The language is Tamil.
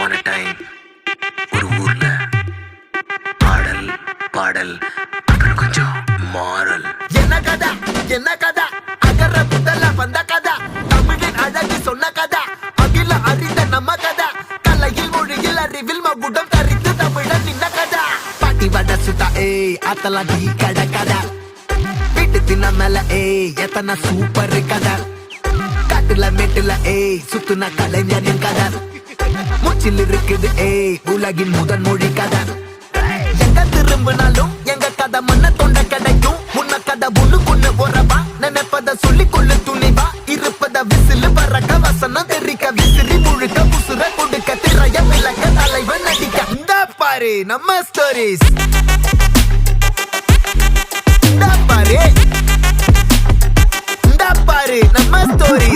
upon a time ஒரு ஊர்ல ஆடல் பாடல் அப்புறம் கொஞ்சம் மாறல். என்ன கதை அகர முதல்ல வந்த கதை, தமிழின் அழகு சொன்ன கதை, அகில அறிந்த நம்ம கதை, கலையில் மொழியில் அறிவில் மகுடம் தரித்து தமிழன் நின்ன கதை. பாட்டி வட சுட்டா அத்தலாம் டீ கடை கதை, வீட்டு தின்ன மேல எத்தனை சூப்பர் கதை, காட்டுல மேட்டுல சுத்துன கலைஞரின் கதை, மூச்சில் இருக்குது உலகின் முதன் மொழி கதை. எங்க திரும்பினாலும் எங்க கதை மண்ண தொண்ட கிடைக்கும், முன்ன கதை ஒண்ணு கொண்டு போறவா, நினைப்பத சொல்லி கொள்ளு துணிவா, இருப்பத விசிலு பறக்க வசனம் தெரிக்க விசிறி முழுக்க புசுர கொடுக்க திரைய விளக்க தலைவன் நடிக்க. இந்த பாரு நம்ம ஸ்டோரிஸ், இந்த பாரு நம்ம ஸ்டோரிஸ்.